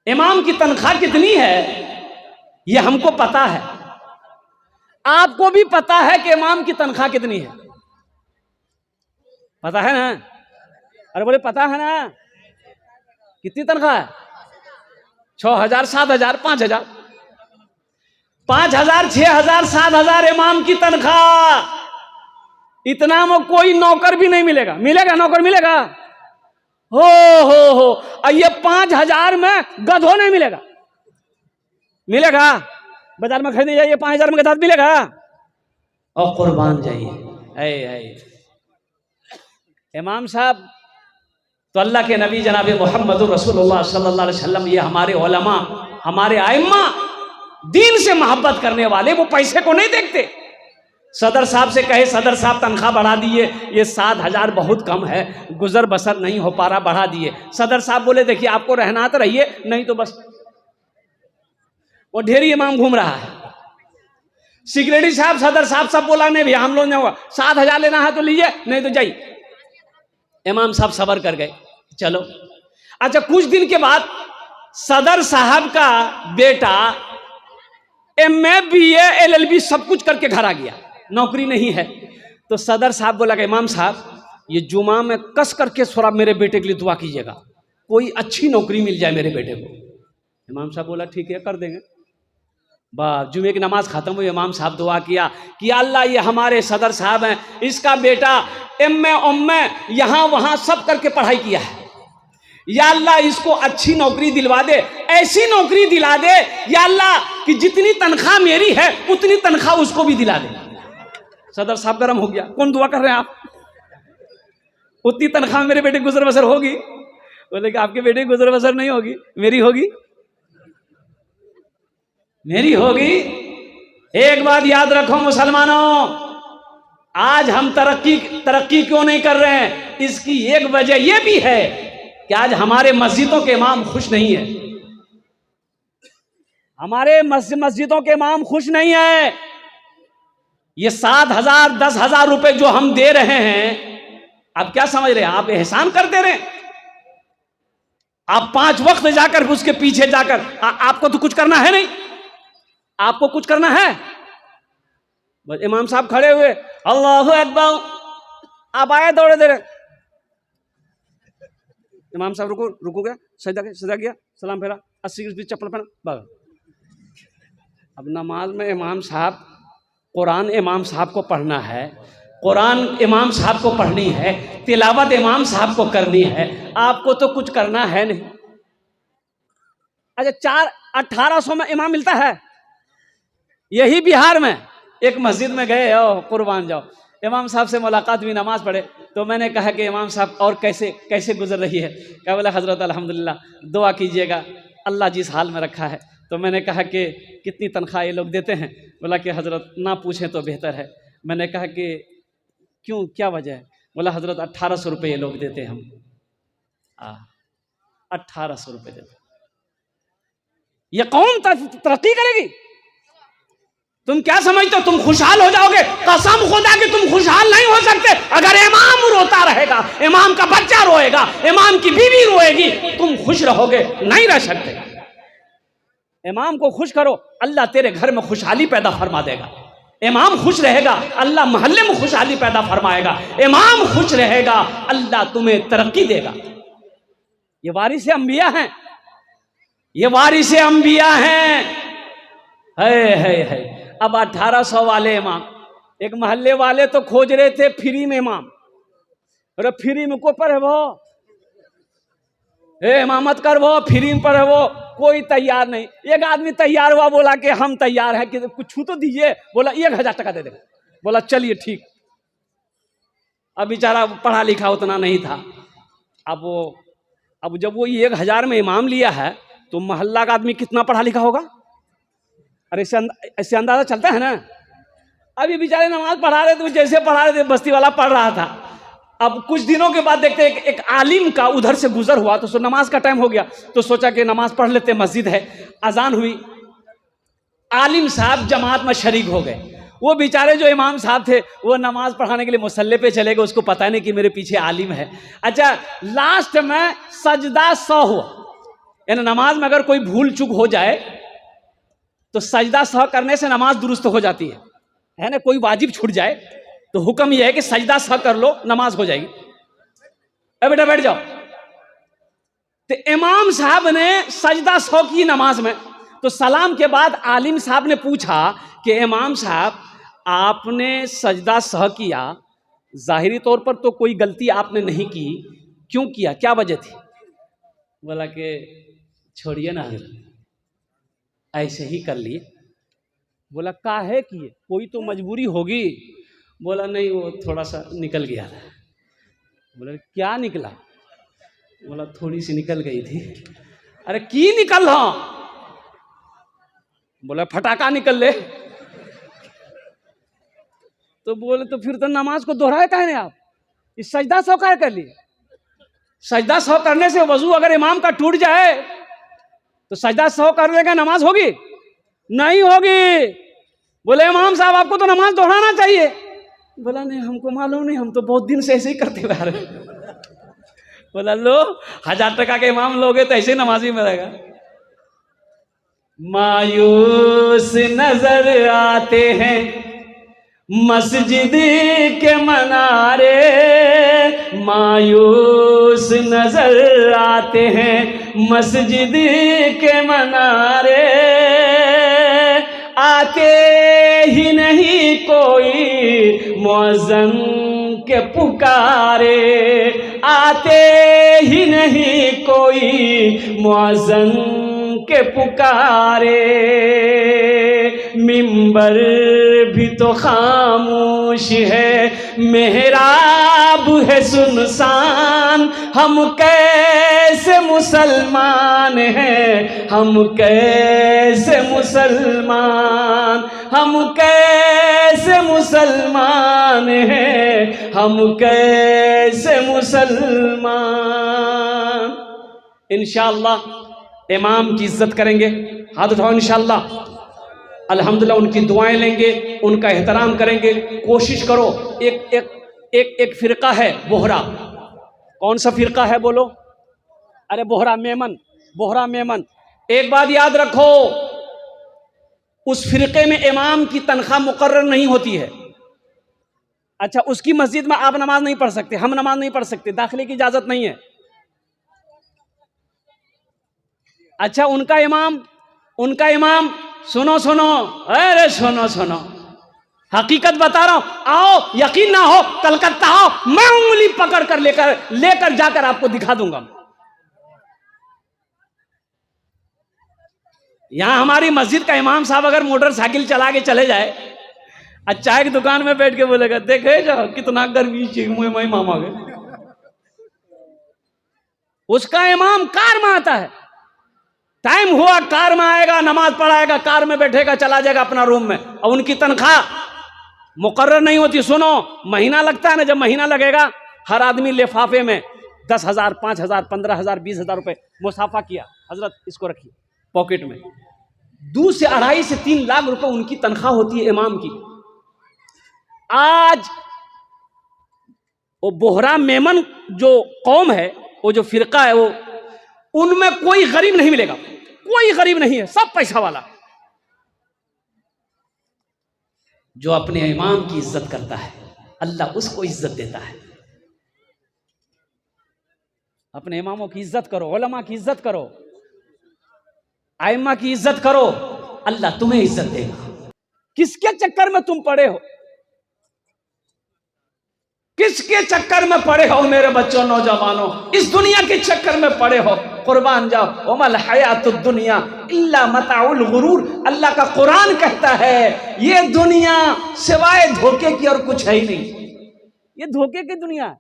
इमाम की तनख्वाह कितनी है ये हमको पता है, आपको भी पता है कि इमाम की तनख्वाह कितनी है, पता है ना? अरे बोले पता है ना? कितनी तनख्वाह है? 6,000, 7,000, 5,000, 5,000, 6,000, 7,000 इमाम की तनख्वाह। इतना में कोई नौकर भी नहीं मिलेगा। मिलेगा नौकर? मिलेगा? हो और ये 5,000 में गधो नहीं मिलेगा। मिलेगा? बाजार में खरीदने जाइए 5,000 में गधा मिलेगा? और कुर्बान जाइए। इमाम साहब तो अल्लाह के नबी जनाब मोहम्मद रसूलुल्लाह सल्लल्लाहु अलैहि वसल्लम, ये हमारे उलमा, हमारे आइम्मा, दीन से मोहब्बत करने वाले, वो पैसे को नहीं देखते। सदर साहब से कहे सदर साहब तनख्वाह बढ़ा दिए, ये 7,000 बहुत कम है, गुजर बसर नहीं हो पा रहा, बढ़ा दिए। सदर साहब बोले देखिए आपको रहना तो रहिए, नहीं तो बस। वो ढेरी इमाम घूम रहा है। सिक्योरिटी साहब, सदर साहब सब बोला नहीं भैया हम लोग नहीं होगा, 7,000 लेना है तो लीजिए, नहीं तो जाइए। इमाम साहब सबर कर गए, चलो। अच्छा, कुछ दिन के बाद सदर साहब का बेटा MA BA LLB सब कुछ करके घर आ गया, नौकरी नहीं है। तो सदर साहब बोला कि इमाम साहब ये जुमा में कस करके थोड़ा मेरे बेटे के लिए दुआ कीजिएगा, कोई अच्छी नौकरी मिल जाए मेरे बेटे को। इमाम साहब बोला ठीक है कर देंगे। बस जुमे की नमाज खत्म हुई, इमाम साहब दुआ किया कि अल्लाह ये हमारे सदर साहब हैं, इसका बेटा MA यहाँ वहाँ सब करके पढ़ाई किया है, या अल्लाह इसको अच्छी नौकरी दिलवा दे, ऐसी नौकरी दिला दे या अल्लाह कि जितनी तनख्वाह मेरी है उतनी तनख्वाह उसको भी दिला दे। सदर साहब गर्म हो गया, कौन दुआ कर रहे हैं आप? उतनी तनख्वाह मेरे बेटे गुजर बसर होगी? बोले कि आपके बेटे गुजर बसर नहीं होगी, मेरी होगी, मेरी होगी। एक बात याद रखो मुसलमानों, आज हम तरक्की क्यों नहीं कर रहे हैं? इसकी एक वजह यह भी है कि आज हमारे मस्जिदों के इमाम खुश नहीं है। हमारे मस्जिदों के इमाम खुश नहीं है। ये 7,000 10,000 रुपए जो हम दे रहे हैं, आप क्या समझ रहे हैं? आप एहसान कर दे रहे हैं। आप 5 वक्त जाकर उसके पीछे जाकर आपको तो कुछ करना है नहीं, आपको कुछ करना है। बस इमाम साहब खड़े हुए, अल्लाहु अकबर, आप आए दौड़े दे रहे। इमाम साहब रुको गया, सजदा किया, सलाम फेरा, 80 की चप्पल पहना, बस। अब नमाज में इमाम साहब, कुरान इमाम साहब को पढ़ना है, कुरान इमाम साहब को पढ़नी है, तिलावत इमाम साहब को करनी है, आपको तो कुछ करना है नहीं। अच्छा 1800 में इमाम मिलता है। यही बिहार में एक मस्जिद में गए, कुर्बान जाओ, इमाम साहब से मुलाकात हुई, नमाज पढ़े। तो मैंने कहा कि इमाम साहब और कैसे गुजर रही है? क्या बोला? हजरत अल्हम्दुलिल्लाह, दुआ कीजिएगा, अल्लाह जिस हाल में रखा है। तो मैंने कहा कि कितनी तनख्वाह ये लोग देते हैं? बोला कि हजरत ना पूछें तो बेहतर है। मैंने कहा कि क्यों, क्या वजह है? बोला हजरत 1,800 रुपये ये लोग देते हैं हम। 1,800 रुपये देते। ये कौन तरक्की करेगी? तुम क्या समझते हो तुम खुशहाल हो जाओगे? कसम खुदा कि तुम खुशहाल नहीं हो सकते। अगर इमाम रोता रहेगा, इमाम का बच्चा रोएगा, इमाम की बीवी रोएगी, तुम खुश रहोगे? नहीं रह सकते। इमाम को खुश करो, अल्लाह तेरे घर में खुशहाली पैदा फरमा देगा। इमाम खुश रहेगा, अल्लाह मोहल्ले में खुशहाली पैदा फरमाएगा। इमाम खुश रहेगा, अल्लाह तुम्हें तरक्की देगा। ये वारिस अंबिया हैं, ये वारिस अंबिया हैं। है। अब 1,800 वाले इमाम, एक मोहल्ले वाले तो खोज रहे थे फ्री में इमाम। अरे फ्री में को पढ़े वो, इमामत कर वो, फ्री में पढ़े वो, कोई तैयार नहीं। एक आदमी तैयार हुआ, बोला कि हम तैयार हैं, कि कुछ छू तो दीजिए। बोला 1,000 टका दे देगा। बोला चलिए ठीक। अब बेचारा पढ़ा लिखा उतना नहीं था। अब जब वो 1,000 में इमाम लिया है तो मोहल्ला का आदमी कितना पढ़ा लिखा होगा? अरे ऐसे अंदाजा चलता है ना। अभी बेचारे नमाज पढ़ा रहे थे, जैसे पढ़ा रहे थे बस्ती वाला पढ़ रहा था। अब कुछ दिनों के बाद देखते एक आलिम का उधर से गुजर हुआ, तो नमाज का टाइम हो गया, तो सोचा कि नमाज पढ़ लेते, मस्जिद है। अजान हुई, आलिम साहब जमात में शरीक हो गए। वो बेचारे जो इमाम साहब थे वो नमाज पढ़ाने के लिए मुसल्ले पे चले गए, उसको पता नहीं कि मेरे पीछे आलिम है। अच्छा, लास्ट में सजदा 100 हुआ, यानी नमाज में अगर कोई भूल चूक हो जाए तो सजदा सह करने से नमाज दुरुस्त हो जाती है ना। कोई वाजिब छूट जाए तो हुक्म यह है कि सजदा सह कर लो, नमाज हो जाएगी। अब बेटा बैठ जाओ। तो इमाम साहब ने सजदा सह की नमाज में, तो सलाम के बाद आलिम साहब ने पूछा कि इमाम साहब आपने सजदा सह किया, जाहिरी तौर पर तो कोई गलती आपने नहीं की, क्यों किया, क्या वजह थी? बोला कि छोड़िए ना, ऐसे ही कर लिए। बोला काहे किए, कोई तो मजबूरी होगी? बोला नहीं, वो थोड़ा सा निकल गया था। बोला क्या निकला? बोला थोड़ी सी निकल गई थी। अरे की निकल रहा? बोला फटाका निकल ले। तो बोले तो फिर तो नमाज को दोहराए काहे नहीं आप, इस सजदा सौ काहे कर लिए? सजदा सौ करने से वजू अगर इमाम का टूट जाए तो सजदा सौ करने का नमाज होगी? नहीं होगी। बोले इमाम साहब आपको तो नमाज दोहराना चाहिए। बोला नहीं हमको मालूम नहीं, हम तो बहुत दिन से ऐसे ही करते हुए आ रहे। बोला लो 1000 टका के इमाम लोगे तो ऐसे नमाजी में रहेगा। मायूस नजर आते हैं मस्जिद के मनारे, मायूस नजर आते हैं मस्जिद के मनारे, आते ही नहीं कोई मुअज्जिन के पुकारे, आते ही नहीं कोई मुअज्जिन के पुकारे, मिंबर भी तो खामोश है, मेहराब है सुनसान, हम कैसे मुसलमान हैं, हम कैसे मुसलमान, हम कैसे मुसलमान हैं, हम कैसे मुसलमान। इंशाअल्लाह इमाम की इज्जत करेंगे, हाथ उठाओ इंशाअल्लाह। अल्हम्दुलिल्लाह उनकी दुआएं लेंगे, उनका एहतराम करेंगे। कोशिश करो, एक फिरका है बोहरा, कौन सा फिरका है बोलो? अरे बोहरा मेमन, बोहरा मेमन। एक बात याद रखो, उस फिरके में इमाम की तनख्वाह मुकर्रर नहीं होती है। अच्छा, उसकी मस्जिद में आप नमाज नहीं पढ़ सकते, हम नमाज नहीं पढ़ सकते, दाखिले की इजाजत नहीं है। अच्छा, उनका इमाम सुनो सुनो, अरे सुनो सुनो, हकीकत बता रहा हूं, आओ यकीन ना हो कलकत्ता आओ, मैं उंगली पकड़ कर लेकर जाकर आपको दिखा दूंगा। यहां हमारी मस्जिद का इमाम साहब अगर मोटरसाइकिल चला के चले जाए, चाय की दुकान में बैठ के बोलेगा देखे जाओ कितना गर्मी चाहिए मामा गए। उसका इमाम कार में आता है, टाइम हुआ कार में आएगा, नमाज पढ़ाएगा, कार में बैठेगा, चला जाएगा अपना रूम में, और उनकी तनख्वाह मुकर्रर नहीं होती। सुनो, महीना लगता है ना, जब महीना लगेगा हर आदमी लिफाफे में 10,000, 5,000, 15,000, 20,000 रुपए मुसाफा किया, हजरत इसको रखिए पॉकेट में। 2 से 2.5 से 3 लाख रुपए उनकी तनख्वाह होती है इमाम की। आज वो बोहरा मेमन जो कौम है, वो जो फिरका है, वो उनमें कोई गरीब नहीं मिलेगा, कोई गरीब नहीं है, सब पैसा वाला। जो अपने इमाम की इज्जत करता है अल्लाह उसको इज्जत देता है। अपने इमामों की इज्जत करो, उलमा की इज्जत करो, आइम्मा की इज्जत करो, अल्लाह तुम्हें इज्जत देगा। किसके चक्कर में तुम पड़े हो, किसके चक्कर में पड़े हो मेरे बच्चों, नौजवानों? इस दुनिया के चक्कर में पड़े हो, कुर्बान जाओ। वमल हयातुद दुनिया इल्ला मताउल गुरूर, अल्लाह का कुरान कहता है ये दुनिया सिवाय धोखे की और कुछ है ही नहीं। ये धोखे की दुनिया है,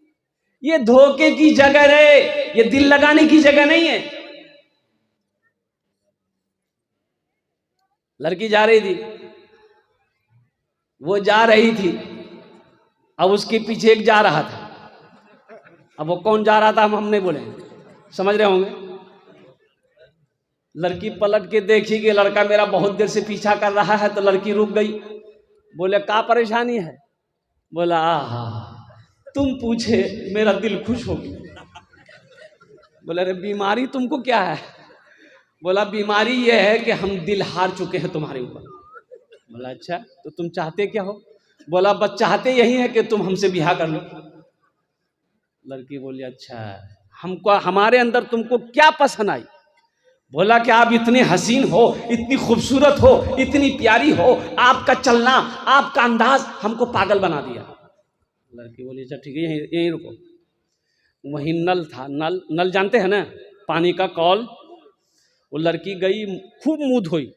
ये धोखे की जगह है, ये दिल लगाने की जगह नहीं है। लड़की जा रही थी, वो जा रही थी, अब उसके पीछे एक जा रहा था। अब वो कौन जा रहा था हम नहीं बोले, समझ रहे होंगे। लड़की पलट के देखी कि लड़का मेरा बहुत देर से पीछा कर रहा है, तो लड़की रुक गई। बोले क्या परेशानी है? बोला आहा तुम पूछे मेरा दिल खुश हो गया। बोले अरे बीमारी तुमको क्या है? बोला बीमारी ये है कि हम दिल हार चुके हैं तुम्हारे ऊपर। बोला अच्छा, तो तुम चाहते क्या हो? बोला बस चाहते यही है कि तुम हमसे ब्याह कर लो। लड़की बोली अच्छा, हमको हमारे अंदर तुमको क्या पसंद आई? बोला कि आप इतने हसीन हो, इतनी खूबसूरत हो, इतनी प्यारी हो, आपका चलना, आपका अंदाज हमको पागल बना दिया। लड़की बोली अच्छा ठीक है, यहीं यहीं रुको। वहीं नल था, नल नल जानते हैं ना, पानी का कॉल। वो लड़की गई, खूब मुंह धोई।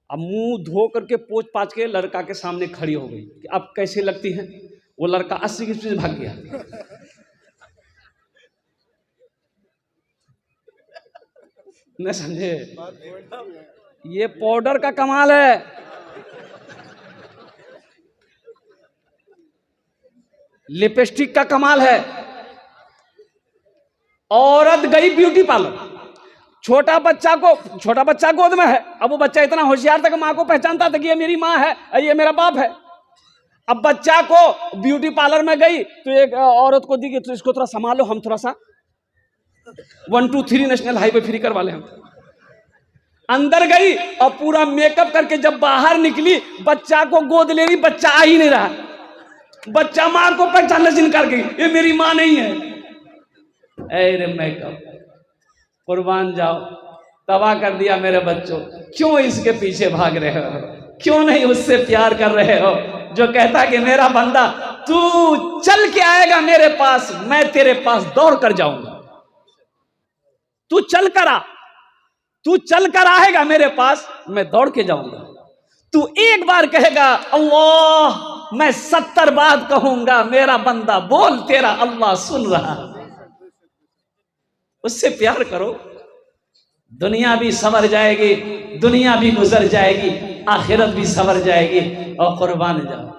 अब मुंह धो करके पोंछ पाछ के लड़का के सामने खड़ी हो गई कि अब कैसे लगती है। वो लड़का 80 की स्पीड भाग गया। न समझे? ये पाउडर का कमाल है। लिपस्टिक का कमाल है। औरत गई ब्यूटी पार्लर, छोटा बच्चा गोद में है। अब वो बच्चा इतना होशियार था कि माँ को पहचानता था कि ये मेरी माँ है, ये मेरा बाप है। अब बच्चा को ब्यूटी पार्लर में गई तो एक औरत को दी कि तो इसको थोड़ा संभालो, हम थोड़ा सा 1 2 3 नेशनल हाईवे फ्री करवा ले। हम अंदर गई और पूरा मेकअप करके जब बाहर निकली, बच्चा को गोद ले रही, बच्चा आ ही नहीं रहा। बच्चा माँ को पहचानने से इनकार गई, ये मेरी माँ नहीं है। अरे मेकअप, कुर्बान जाओ, तबाह कर दिया मेरे बच्चों। क्यों इसके पीछे भाग रहे हो? क्यों नहीं उससे प्यार कर रहे हो जो कहता कि मेरा बंदा तू चल के आएगा मेरे पास, मैं तेरे पास दौड़ कर जाऊंगा। तू चल कर आएगा मेरे पास, मैं दौड़ के जाऊंगा। तू एक बार कहेगा अल्लाह, मैं 70 बार कहूंगा मेरा बंदा बोल, तेरा अल्लाह सुन रहा। उससे प्यार करो, दुनिया भी संवर जाएगी, दुनिया भी गुजर जाएगी, आखिरत भी संवर जाएगी। और कुर्बान जाओ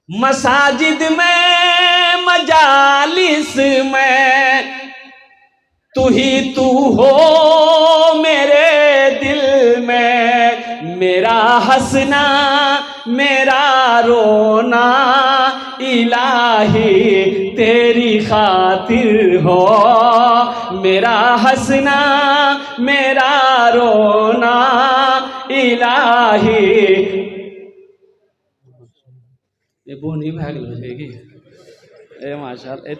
मसाजिद में, मजालिस में, तू ही तू हो मेरे दिल में। मेरा हंसना, मेरा रोना, इलाही तेरी खातिर हो। मेरा हंसना, मेरा रोना, इलाही। ये बोनी भाग लो जाएगी। ए माशाल्लाह,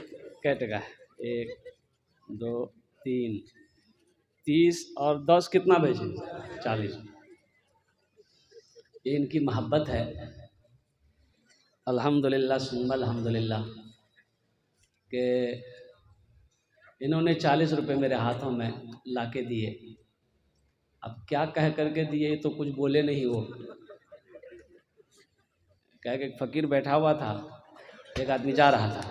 कैट का 1 2 3 30 और 10 कितना भेजे? 40। ये इनकी मोहब्बत है। अल्हम्दुलिल्लाह सुम्मा अल्हम्दुलिल्लाह कि इन्होंने 40 रुपये मेरे हाथों में लाके दिए। अब क्या कह करके दिए तो कुछ बोले नहीं। वो कह के फ़कीर बैठा हुआ था, एक आदमी जा रहा था,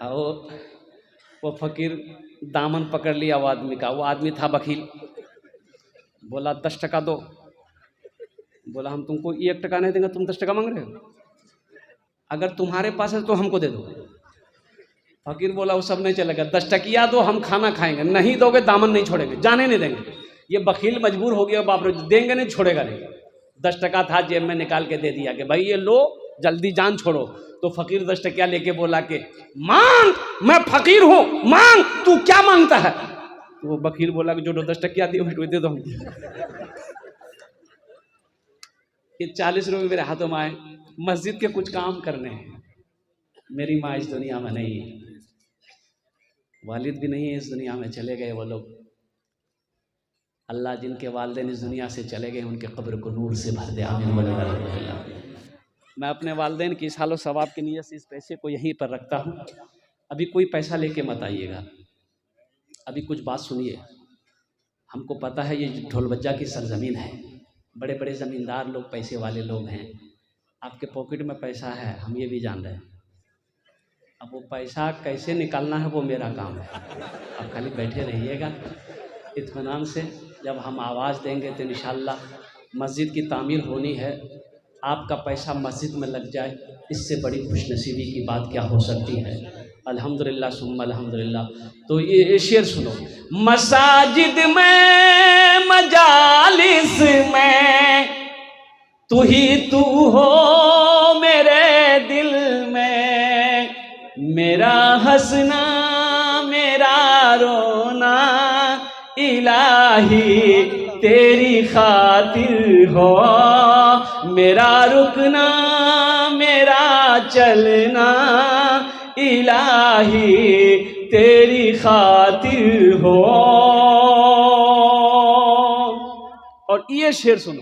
और वो फ़कीर दामन पकड़ लिया वो आदमी का। वो आदमी था बखील। बोला 10 टका दो। बोला हम तुमको 1 टका नहीं देंगे, तुम 10 टका मांग रहे हो? अगर तुम्हारे पास है तो हमको दे दो। फ़कीर बोला वो सब नहीं चलेगा, 10 टकिया दो, हम खाना खाएंगे। नहीं दोगे दामन नहीं छोड़ेंगे, जाने नहीं देंगे। ये बखील मजबूर हो गया, बाप रे, देंगे नहीं, छोड़ेगा नहीं। 10 टका था जेब में, निकाल के दे दिया कि भाई ये लो, जल्दी जान छोड़ो। तो फ़कीर 10 टकिया लेके बोला कि मांग, मैं फ़कीर हूँ, मांग, तू क्या मांगता है? तो वो बखील बोला कि जो 10 टकिया दिए वो दे दो। ये 40 रुपये मेरे हाथों में आए, मस्जिद के कुछ काम करने हैं। मेरी माँ इस दुनिया में नहीं है, वालिद भी नहीं है इस दुनिया में, चले गए वो लोग। अल्लाह जिनके वालिदैन इस दुनिया से चले गए उनके कब्र को नूर से भर दे, आमीन। मैं अपने वालिदैन की सालों सवाब की नीयत से इस पैसे को यहीं पर रखता हूँ। अभी कोई पैसा लेके मत आइएगा, अभी कुछ बात सुनिए। हमको पता है ये ढोलबज्जा की सरजमीन है, बड़े बड़े ज़मींदार लोग, पैसे वाले लोग हैं। आपके पॉकेट में पैसा है, हम ये भी जान रहे हैं। अब वो पैसा कैसे निकालना है वो मेरा काम है। आप खाली बैठे रहिएगा इत्मीनान से। जब हम आवाज़ देंगे तो इंशाअल्लाह मस्जिद की तामीर होनी है, आपका पैसा मस्जिद में लग जाए, इससे बड़ी खुशनसीबी की बात क्या हो सकती है। अल्हम्दुलिल्लाह सुम्मा अल्हम्दुलिल्लाह। तो ये शेर सुनो। मसाजिद में, मजालिस में, तू ही तू हो मेरे दिल में। मेरा हंसना, मेरा रोना, इलाही तेरी खातिर हो, मेरा रुकना मेरा चलना इलाही तेरी खातिर हो। और ये शेर सुनो,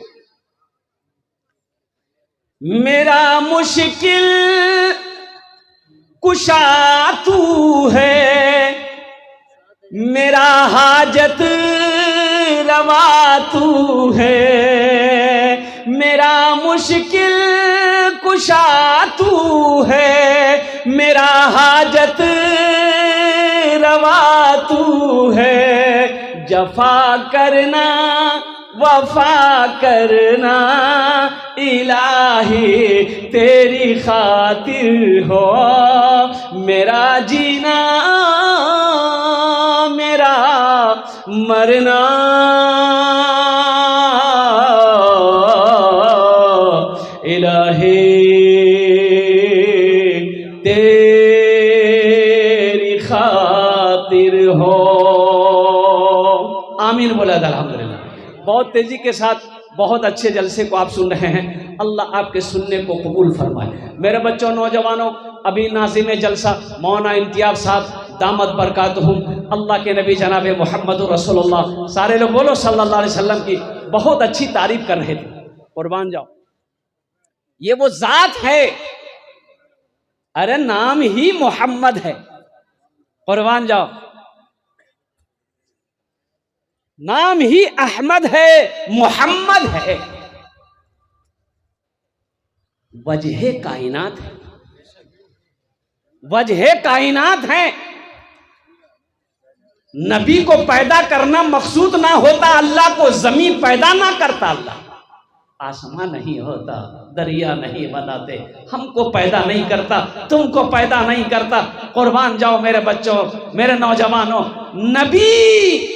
मेरा मुश्किल कुशा तू है, मेरा हाजत रवा तू है, मेरा मुश्किल कुशा तू है, मेरा हाजत रवा तू है, जफा करना वफा करना इलाही तेरी खातिर हो, मेरा जीना मेरा मरना इलाही तेरी खातिर हो। आमीन बोला अल्हम्दुलिल्लाह। बहुत तेजी के साथ बहुत अच्छे जलसे को आप सुन रहे हैं, अल्लाह आपके सुनने को कबूल फरमाए। मेरे बच्चों, नौजवानों, अभी नाज़िम जलसा मौलाना इम्तियाज़ साहब दामद बरकातहुम, अल्लाह के नबी जनाब मोहम्मद रसूलुल्लाह, सारे लोग बोलो सल्लल्लाहु अलैहि वसल्लम की बहुत अच्छी तारीफ कर रहे थे। कुर्बान जाओ, ये वो जात है, अरे नाम ही मोहम्मद है। कुर्बान जाओ, नाम ही अहमद है, मोहम्मद है, वजह कायनात है, वजह कायनात है। नबी को पैदा करना मकसूद ना होता, अल्लाह को जमीन पैदा ना करता, अल्लाह आसमां नहीं होता, दरिया नहीं बनाते, हमको पैदा नहीं करता, तुमको पैदा नहीं करता। कुर्बान जाओ मेरे बच्चों, मेरे नौजवानों, नबी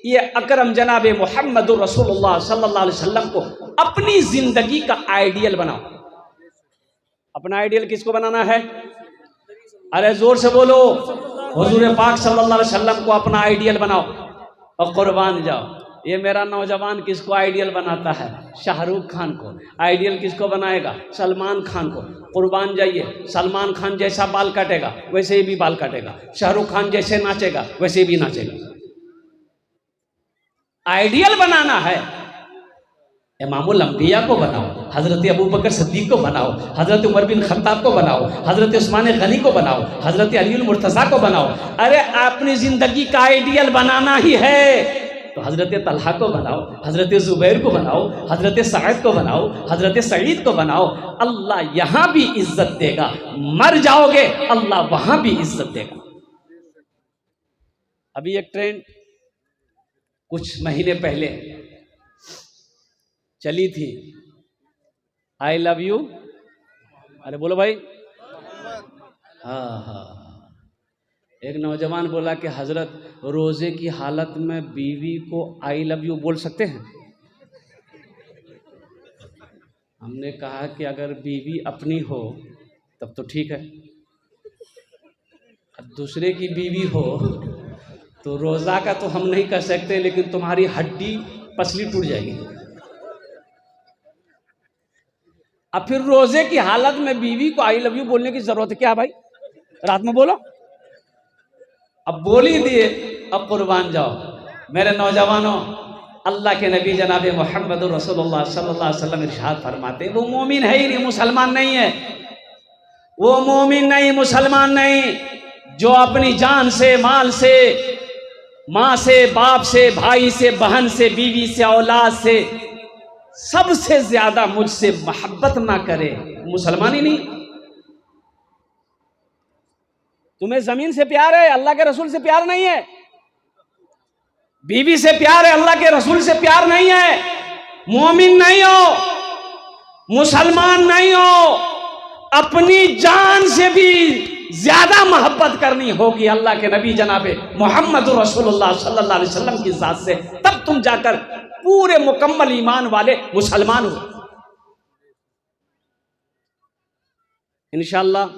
ये अकरम जनाब मोहम्मद रसूलुल्लाह सल्लल्लाहु अलैहि वसल्लम को अपनी जिंदगी का आइडियल बनाओ। अपना आइडियल किसको बनाना है? अरे जोर से बोलो, हुजूर पाक सल्लल्लाहु अलैहि वसल्लम को अपना आइडियल बनाओ। और कुर्बान जाओ, ये मेरा नौजवान किसको आइडियल बनाता है? शाहरुख खान को। आइडियल किसको बनाएगा? सलमान खान को। कुर्बान जाइए, सलमान खान जैसा बाल काटेगा वैसे ही भी बाल काटेगा, शाहरुख खान जैसे नाचेगा वैसे भी नाचेगा। आइडियल बनाना है, इमामुल अंबिया को बनाओ, हजरत अबू बकर सिद्दीक को बनाओ, हजरत उमर बिन खत्ताब को बनाओ, हजरत उस्मान गनी को बनाओ, हजरत अली मुर्तज़ा को बनाओ। अरे अपनी जिंदगी का आइडियल बनाना ही है तो हजरत तलहा को बनाओ, हजरत जुबैर को बनाओ, हजरत सईद को बनाओ, हजरत सईद को बनाओ। अल्लाह यहां भी इज्जत देगा, मर जाओगे अल्लाह वहां भी इज्जत देगा। अभी एक ट्रेंड कुछ महीने पहले चली थी, आई लव यू, अरे बोलो भाई, हाँ, एक नौजवान बोला कि हजरत रोजे की हालत में बीवी को आई लव यू बोल सकते हैं? हमने कहा कि अगर बीवी अपनी हो तब तो ठीक है, अब दूसरे की बीवी हो तो रोजा का तो हम नहीं कर सकते, लेकिन तुम्हारी हड्डी पसली टूट जाएगी। अब फिर रोजे की हालत में बीवी को आई लव यू बोलने की जरूरत क्या है भाई? रात में बोलो, अब बोल ही दिए। अब कुर्बान जाओ मेरे नौजवानों, अल्लाह के नबी जनाब मोहम्मद रसूलुल्लाह सल्लल्लाहु अलैहि वसल्लम इरशाद फरमाते, वो मोमिन है ही नहीं, मुसलमान नहीं है, वो मोमिन नहीं, मुसलमान नहीं, जो अपनी जान से, माल से, माँ से, बाप से, भाई से, बहन से, बीवी से, औलाद से सबसे ज्यादा मुझसे मोहब्बत ना करे, मुसलमान ही नहीं। तुम्हें जमीन से प्यार है, अल्लाह के रसूल से प्यार नहीं है, बीवी से प्यार है, अल्लाह के रसूल से प्यार नहीं है, मोमिन नहीं हो, मुसलमान नहीं हो, अपनी जान से भी ज्यादा मोहब्बत करनी होगी अल्लाह के नबी जनाबे मोहम्मद रसूलुल्लाह सल्लल्लाहु अलैहि वसल्लम की जात से, तब तुम जाकर पूरे मुकम्मल ईमान वाले मुसलमान हो। इंशाअल्लाह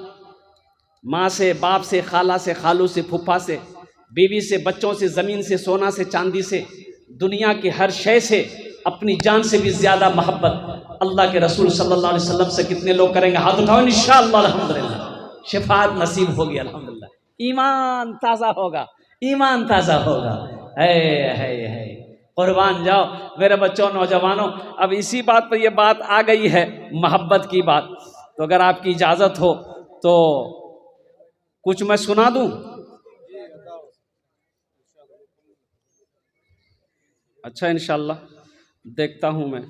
माँ से, बाप से, खाला से, खालू से, फूफा से, बीवी से, बच्चों से, जमीन से, सोना से, चांदी से दुनिया की हर शय से, अपनी जान से भी ज्यादा मोहब्बत अल्लाह के रसूल सल्लल्लाहु अलैहि वसल्लम से कितने लोग करेंगे? हाथ उठाओ इंशाअल्लाह। अल्हम्दुलिल्लाह शिफात नसीब होगी अल्हम्दुलिल्लाह। ईमान ताज़ा होगा, ईमान ताज़ा होगा। है कुर्बान जाओ मेरे बच्चों, नौजवानों। अब इसी बात पर यह बात आ गई है, मोहब्बत की बात, तो अगर आपकी इजाज़त हो तो कुछ मैं सुना दूं? अच्छा इंशाअल्लाह देखता हूं मैं।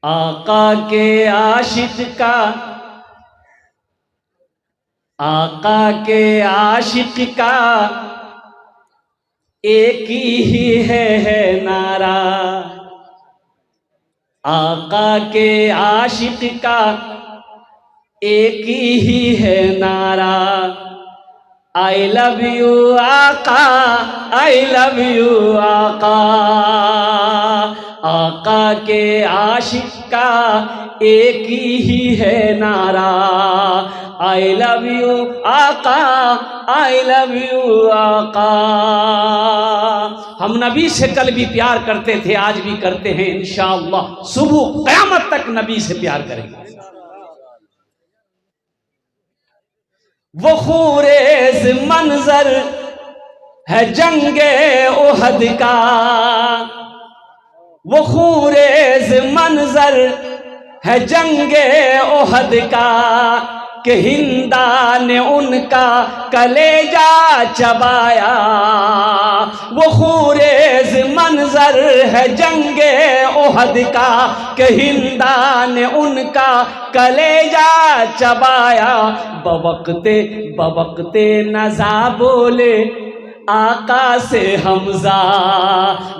आका के आशिक का, आका के आशिक का एक ही है नारा। आका के आशिक का एक ही है नारा। आई लव यू आका, आई लव यू आका। आका के आशिक का एक ही है नारा। आई लव यू आका, आई लव यू आका। हम नबी से कल भी प्यार करते थे, आज भी करते हैं, इंशाअल्लाह सुबह क़यामत तक नबी से प्यार करेंगे। वो खूरेज मंजर है जंगे उहद का। वो खूरेज मंजर है जंगे उहद का, कि हिंदा ने उनका कलेजा चबाया। वो खूरेज मंजर है जंगे उहद का, कि हिंदा ने उनका कलेजा चबाया। बवक्ते बवक्ते नज़ा बोले आका से हमजा।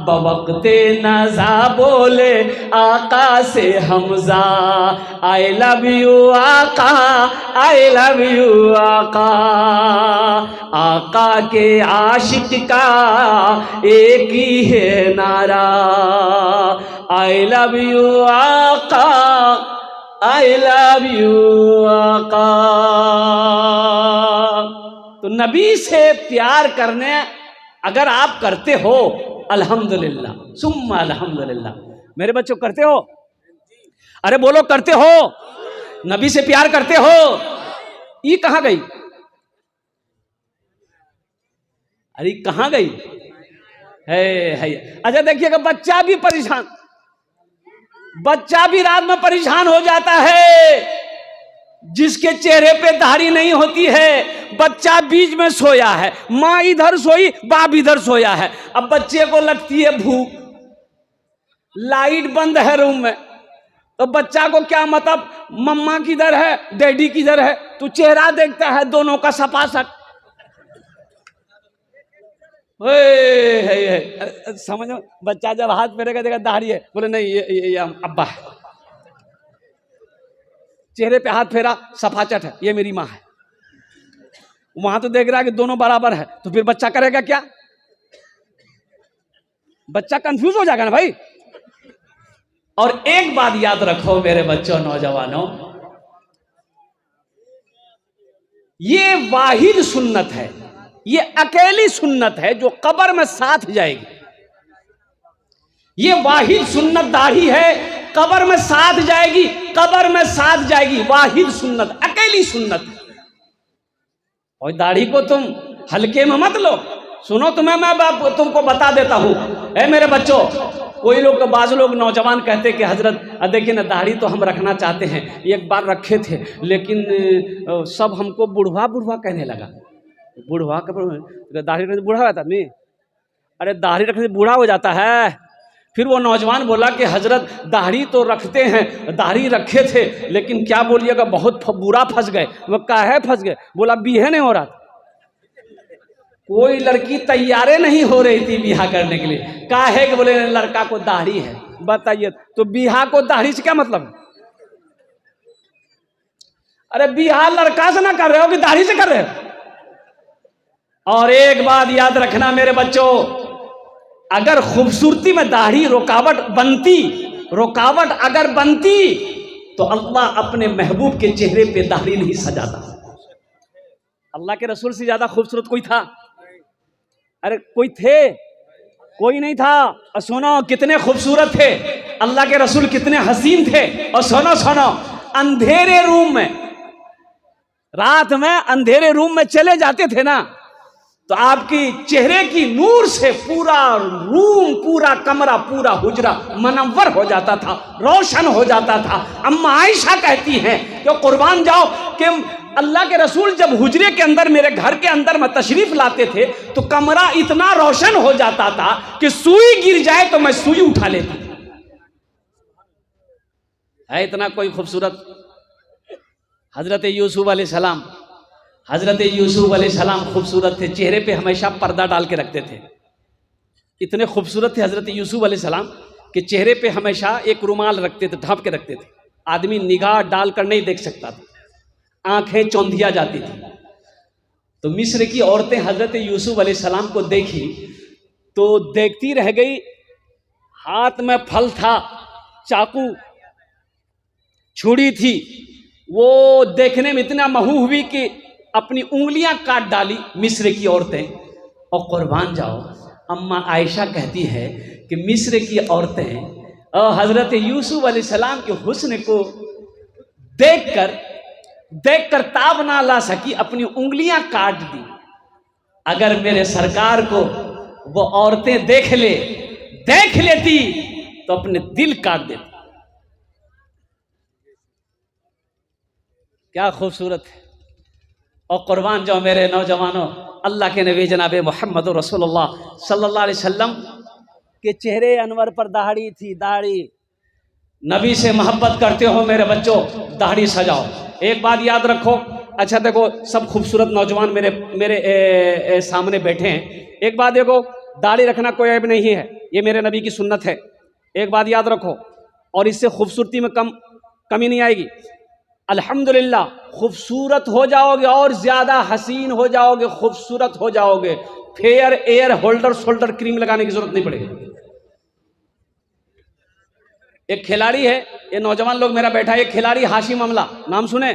बवक्ते नज़ा बोले आका से हमजा। आई लव यू आका, आई लव यू आका। आका के आशिक का एक ही है नारा। आई लव यू आका, आई लव यू आका। तो नबी से प्यार करने अगर आप करते हो, अल्हम्दुलिल्लाह सुम्मा अल्हम्दुलिल्लाह। मेरे बच्चों करते हो? अरे बोलो करते हो? नबी से प्यार करते हो? ये कहां गई? अरे कहां गई? है। अच्छा देखिएगा, बच्चा भी परेशान, बच्चा भी रात में परेशान हो जाता है। जिसके चेहरे पे दाढ़ी नहीं होती है, बच्चा बीच में सोया है, माँ इधर सोई, बाप इधर सोया है। अब बच्चे को लगती है भूख, लाइट बंद है रूम में, तो बच्चा को क्या मतलब मम्मा किधर है, डैडी किधर है? तो चेहरा देखता है दोनों का सपासक। समझो, बच्चा जब हाथ फेरेगा देखा दाढ़ी है, बोले नहीं ये अब्बा है। चेहरे पे हाथ फेरा, सफाचट है, ये मेरी माँ है। वहां तो देख रहा है कि दोनों बराबर है, तो फिर बच्चा करेगा क्या? बच्चा कंफ्यूज हो जाएगा ना भाई। और एक बात याद रखो मेरे बच्चों, नौजवानों, ये वाहिद सुन्नत है, ये अकेली सुन्नत है जो कब्र में साथ जाएगी। ये वाहिद सुन्नत दाढ़ी है, कब्र में साथ जाएगी, कब्र में साथ जाएगी। वाहिद सुन्नत, अकेली सुन्नत। और दाढ़ी को तुम हल्के में मत लो। सुनो, तुम्हें मैं तुमको बता देता हूं। ए मेरे बच्चों, कोई लोग, बाज लोग नौजवान कहते कि हजरत देखिए ना, दाढ़ी तो हम रखना चाहते हैं, एक बार रखे थे, लेकिन सब हमको बुढ़वा बुढ़वा कहने लगा। बुढ़वा का दाढ़ी रखने से बूढ़ा होता नहीं? अरे दाढ़ी रखने से बूढ़ा हो जाता है। फिर वो नौजवान बोला कि हजरत दाढ़ी तो रखते हैं, दाढ़ी रखे थे, लेकिन क्या बोलिएगा बहुत बुरा फंस गए। वो काहे फंस गए? बोला बीहे नहीं हो रहा था, कोई लड़की तैयारे नहीं हो रही थी बिहा करने के लिए। काहे कि बोले लड़का को दाढ़ी है। बताइए, तो बिहा को दाढ़ी से क्या मतलब? अरे बिहा लड़का से ना कर रहे हो कि दाढ़ी से कर रहे हो? और एक बात याद रखना मेरे बच्चों, अगर खूबसूरती में दाढ़ी रुकावट अगर बनती तो अल्लाह अपने महबूब के चेहरे पे दाढ़ी नहीं सजाता। अल्लाह के रसूल से ज्यादा खूबसूरत कोई था? अरे कोई थे? कोई नहीं था। और सुनो कितने खूबसूरत थे अल्लाह के रसूल, कितने हसीन थे। और सुनो सुनो, अंधेरे रूम में, रात में अंधेरे रूम में चले जाते थे ना, तो आपकी चेहरे की नूर से पूरा रूम, पूरा कमरा, पूरा हुजरा मनव्वर हो जाता था, रोशन हो जाता था। अम्मा आयशा कहती हैं कि कुर्बान जाओ कि अल्लाह के रसूल जब हुजरे के अंदर, मेरे घर के अंदर में तशरीफ लाते थे तो कमरा इतना रोशन हो जाता था कि सुई गिर जाए तो मैं सुई उठा लेती। है इतना कोई खूबसूरत? हजरत यूसुफ अलैहिस्सलाम, हजरत यूसुफ अलैहिस्सलाम खूबसूरत थे, चेहरे पे हमेशा पर्दा डाल के रखते थे। इतने खूबसूरत थे हजरत यूसुफ अलैहिस्सलाम कि चेहरे पे हमेशा एक रुमाल रखते थे, ढांप के रखते थे, आदमी निगाह डालकर नहीं देख सकता था, आंखें चौंधिया जाती थी। तो मिस्र की औरतें हजरत यूसुफ अलैहिस्सलाम को देखी तो देखती रह गई। हाथ में फल था, चाकू, छुरी थी, वो देखने में इतना महू हुई कि अपनी उंगलियां काट डाली मिस्र की औरतें। और कुर्बान जाओ, अम्मा आयशा कहती है कि मिस्र की औरतें और हजरत यूसुफ अलैहिस्सलाम के हुस्न को देखकर ताब ना ला सकी, अपनी उंगलियां काट दी। अगर मेरे सरकार को वो औरतें देख लेती तो अपने दिल काट देती। क्या खूबसूरत है। और कुर्बान जाओ मेरे नौजवानों, अल्लाह के नबी जनाब मोहम्मद रसूलुल्लाह सल्लल्लाहु अलैहि वसल्लम के चेहरे अनवर पर दाढ़ी थी, दाढ़ी। नबी से मोहब्बत करते हो मेरे बच्चों, दाढ़ी सजाओ। एक बात याद रखो, अच्छा देखो, सब खूबसूरत नौजवान मेरे सामने बैठे हैं। एक बात देखो, दाढ़ी रखना कोई ऐब नहीं है, ये मेरे नबी की सुन्नत है। एक बात याद रखो, और इससे खूबसूरती में कमी नहीं आएगी। अल्हम्दुलिल्लाह खूबसूरत हो जाओगे और ज्यादा हसीन हो जाओगे, खूबसूरत हो जाओगे। Fair air holder shoulder cream लगाने की जरूरत नहीं पड़ेगी। एक खिलाड़ी है, ये नौजवान लोग मेरा बैठा है, एक खिलाड़ी हाशिम अमला, नाम सुने?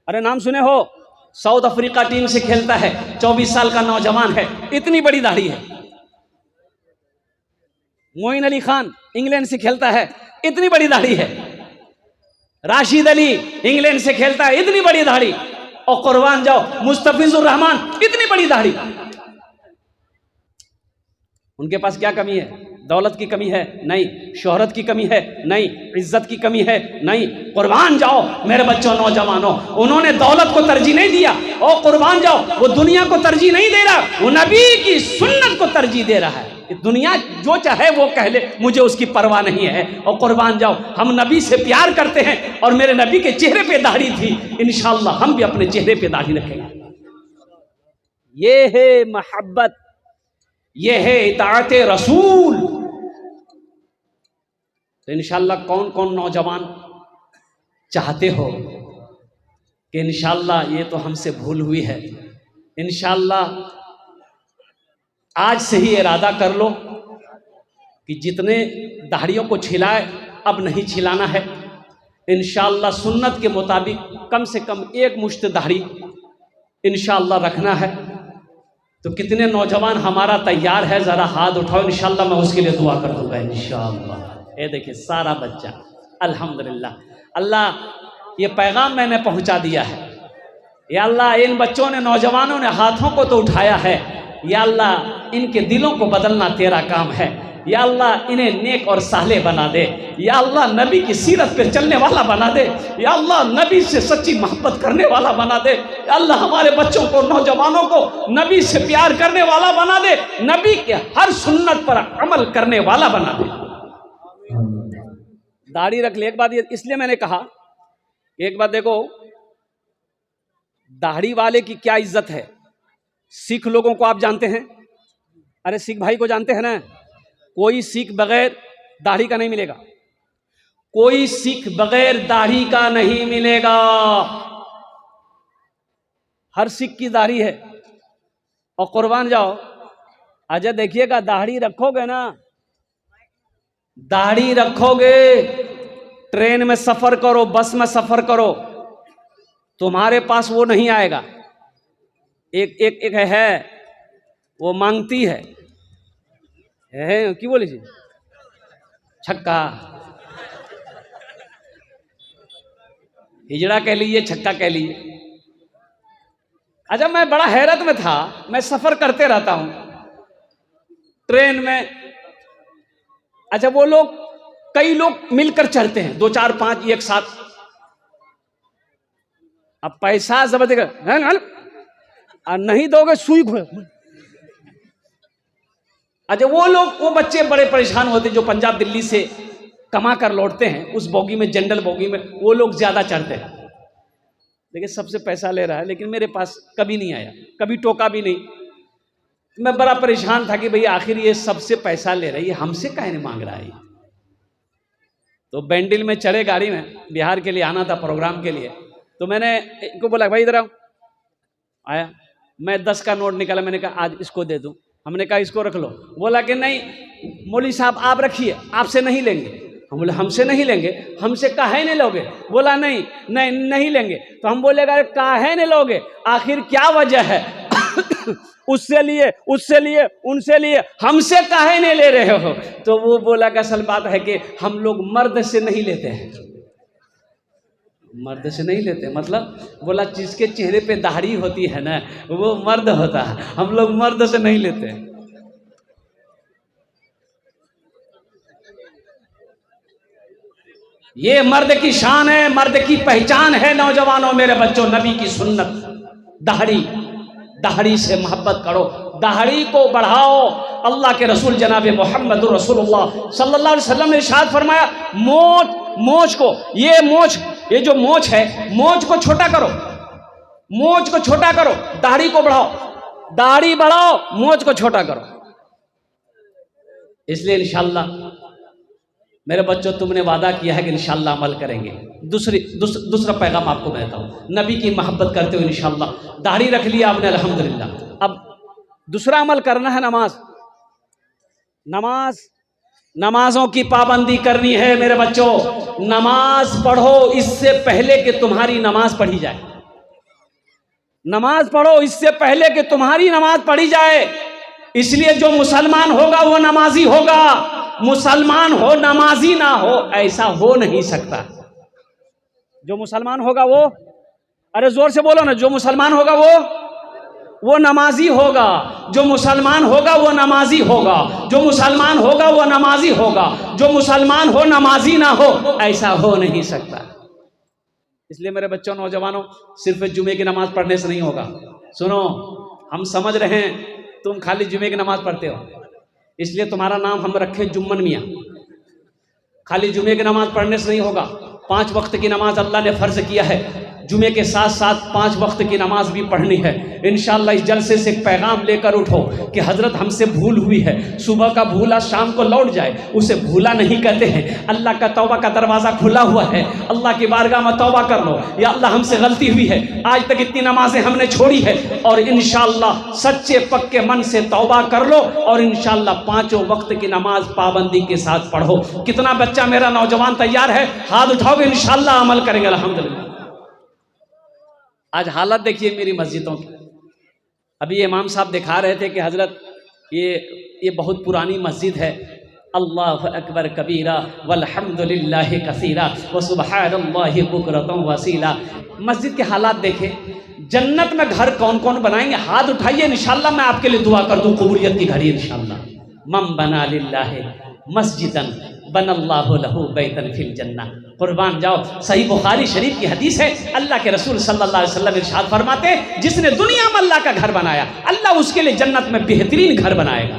अरे नाम सुने हो? साउथ अफ्रीका टीम से खेलता है, 24 साल का नौजवान है, इतनी बड़ी दाढ़ी है। मोइन अली खान इंग्लैंड से खेलता है, इतनी बड़ी दाढ़ी है। राशिद अली इंग्लैंड से खेलता है, इतनी बड़ी दाढ़ी। और कुर्बान जाओ मुस्तफिजुर रहमान, इतनी बड़ी दाढ़ी। उनके पास क्या कमी है? दौलत की कमी है? नहीं। शोहरत की कमी है? नहीं। इज्जत की कमी है? नहीं। कुर्बान जाओ मेरे बच्चों, नौजवानों, उन्होंने दौलत को तरजीह नहीं दिया। और कुर्बान जाओ, वो दुनिया को तरजीह नहीं दे रहा, वो नबी की सुन्नत को तरजीह दे रहा है। दुनिया जो चाहे वो कह ले, मुझे उसकी परवाह नहीं है। और कुर्बान जाओ, हम नबी से प्यार करते हैं और मेरे नबी के चेहरे पे दाढ़ी थी, इंशाअल्लाह हम भी अपने चेहरे पे दाढ़ी रखेंगे। ये है मोहब्बत, ये है इताअत रसूल। तो इंशाअल्लाह कौन कौन नौजवान चाहते हो कि इंशाअल्लाह ये तो हमसे भूल हुई है, इंशाअल्लाह आज से ही इरादा कर लो कि जितने दाढ़ियों को छिलाए अब नहीं छिलाना है। इंशाअल्लाह सुन्नत के मुताबिक कम से कम एक मुश्त दाढ़ी इंशाअल्लाह रखना है। तो कितने नौजवान हमारा तैयार है, ज़रा हाथ उठाओ, इंशाअल्लाह मैं उसके लिए दुआ कर दूंगा इंशाअल्लाह। ये देखिए सारा बच्चा, अल्हम्दुलिल्लाह। अल्लाह ये पैगाम मैंने पहुंचा दिया है। या अल्लाह इन बच्चों ने, नौजवानों ने हाथों को तो उठाया है, या अल्लाह इनके दिलों को बदलना तेरा काम है। या अल्लाह इन्हें नेक और साले बना दे। या अल्लाह नबी की सीरत पर चलने वाला बना दे। या अल्लाह नबी से सच्ची मोहब्बत करने वाला बना दे। या अल्लाह हमारे बच्चों को, नौजवानों को नबी से प्यार करने वाला बना दे, नबी के हर सुन्नत पर अमल करने वाला बना दे। दाढ़ी रख ले। एक बात इसलिए मैंने कहा, एक बात देखो, दाढ़ी वाले की क्या इज्जत है। सिख लोगों को आप जानते हैं? अरे सिख भाई को जानते हैं ना? कोई सिख बगैर दाढ़ी का नहीं मिलेगा, कोई सिख बगैर दाढ़ी का नहीं मिलेगा। हर सिख की दाढ़ी है। और कुर्बान जाओ, अजय देखिएगा, दाढ़ी रखोगे ना, दाढ़ी रखोगे, ट्रेन में सफर करो, बस में सफर करो, तुम्हारे पास वो नहीं आएगा। एक एक एक है वो मांगती है क्यों बोले जी छक्का, हिजड़ा कह लीजिए, छक्का कह लीजिए। अच्छा, मैं बड़ा हैरत में था, मैं सफर करते रहता हूं ट्रेन में। अच्छा, वो लोग कई लोग मिलकर चलते हैं, 2 4 5 एक साथ। अब पैसा जबरदस्त नहीं दोगे सुई घोड़े। अच्छा, वो लोग, वो बच्चे बड़े परेशान होते जो पंजाब दिल्ली से कमा कर लौटते हैं, उस बोगी में, जनरल बोगी में वो लोग ज्यादा चढ़ते हैं। देखिए, सबसे पैसा ले रहा है, लेकिन मेरे पास कभी नहीं आया, कभी टोका भी नहीं। मैं बड़ा परेशान था कि भाई आखिर ये सबसे पैसा ले रहा है, ये हमसे काहे नहीं मांग रहा है। तो बैंडिल में चढ़े गाड़ी में, बिहार के लिए आना था प्रोग्राम के लिए। तो मैंने इनको बोला भाई इधर आओ। आया, मैं 10 का नोट निकाला, मैंने कहा आज इसको दे दूं। हमने कहा इसको रख लो। बोला कि नहीं मौलवी साहब आप रखिए, आपसे नहीं लेंगे। हम बोले हमसे नहीं लेंगे, हमसे काहे नहीं लोगे? बोला नहीं नहीं नहीं लेंगे। तो हम बोलेगा काहे नहीं लोगे, आखिर क्या वजह है? उससे लिए, उससे लिए, उनसे लिए, हमसे काहे नहीं ले रहे हो? तो वो बोला कि असल बात है कि हम लोग मर्द से नहीं लेते हैं। मर्द से नहीं लेते मतलब? बोला जिसके चेहरे पे दाढ़ी होती है ना वो मर्द होता है, हम लोग मर्द से नहीं लेते हैं। ये मर्द की शान है, मर्द की पहचान है। नौजवानों, मेरे बच्चों, नबी की सुन्नत दाढ़ी, दाढ़ी से मोहब्बत करो, दाढ़ी को बढ़ाओ। अल्लाह के रसूल जनाब मोहम्मद रसूलुल्लाह सल्लल्लाहु अलैहि वसल्लम ने इरशाद फरमाया, मोच को, ये जो मोच है, मोच को छोटा करो, मोच को छोटा करो, दाढ़ी को बढ़ाओ, दाढ़ी बढ़ाओ, मोच को छोटा करो। इसलिए इंशाअल्लाह मेरे बच्चों, तुमने वादा किया है कि इंशाअल्लाह अमल करेंगे। दूसरा पैगाम आपको देता हूँ, नबी की मोहब्बत करते हुए इंशाअल्लाह दाढ़ी रख लिया आपने, अल्हम्दुलिल्लाह। अब दूसरा अमल करना है, नमाजों की पाबंदी करनी है। मेरे बच्चों, नमाज पढ़ो इससे पहले कि तुम्हारी नमाज पढ़ी जाए। नमाज पढ़ो इससे पहले कि तुम्हारी नमाज पढ़ी जाए। इसलिए जो मुसलमान होगा वो नमाजी होगा, मुसलमान हो नमाजी ना हो, ऐसा हो नहीं सकता। जो मुसलमान होगा वो, अरे जोर से बोलो ना, जो मुसलमान होगा वो नमाजी होगा। जो मुसलमान होगा वो नमाजी होगा, जो मुसलमान होगा वो नमाजी होगा, जो मुसलमान हो नमाजी ना हो, ऐसा हो नहीं सकता। इसलिए मेरे बच्चों, नौजवानों, सिर्फ जुमे की नमाज पढ़ने से नहीं होगा। सुनो, हम समझ रहे हैं तुम खाली जुमे की नमाज पढ़ते हो, इसलिए तुम्हारा नाम हम रखे जुम्मन मियाँ। खाली जुमे की नमाज पढ़ने से नहीं होगा। 5 वक्त की नमाज अल्लाह ने फर्ज किया है, जुमे के साथ साथ 5 वक्त की नमाज भी पढ़नी है। इंशाअल्लाह इस जलसे से एक पैगाम लेकर उठो कि हजरत हमसे भूल हुई है, सुबह का भूला शाम को लौट जाए, उसे भूला नहीं कहते हैं। अल्लाह का तौबा का दरवाज़ा खुला हुआ है, अल्लाह की बारगाह में तौबा कर लो, या अल्लाह हमसे गलती हुई है, आज तक इतनी नमाजें हमने छोड़ी है, और इंशाअल्लाह सच्चे पक्के मन से तौबा कर लो, और इंशाअल्लाह 5 वक्त की नमाज पाबंदी के साथ पढ़ो। कितना बच्चा मेरा नौजवान तैयार है? हाथ उठाओगे, इंशाअल्लाह अमल करेंगे अल्हम्दुलिल्लाह। आज हालत देखिए मेरी मस्जिदों की। अभी इमाम साहब दिखा रहे थे कि हजरत ये बहुत पुरानी मस्जिद है, अल्लाह अकबर कबीरा वल्हम्दुलिल्लाहि कसीरा व सुब्हानल्लाहि बुकरतम वसीला। मस्जिद के हालात देखे। जन्नत में घर कौन कौन बनाएंगे? हाथ उठाइए, इंशाअल्लाह मैं आपके लिए दुआ कर दूं कबूलियत की घड़ी इंशाअल्लाह। मम बना लिल्लाहि मस्जिदन बनल्लाहु लहू बैतन फिल जन्नह। कुर्बान जाओ, सही बुखारी शरीफ की हदीस है, अल्लाह के रसूल सल्लल्लाहु अलैहि वसल्लम इरशाद फरमाते हैं, जिसने दुनिया में अल्लाह का घर बनाया, अल्लाह उसके लिए जन्नत में बेहतरीन घर बनाएगा।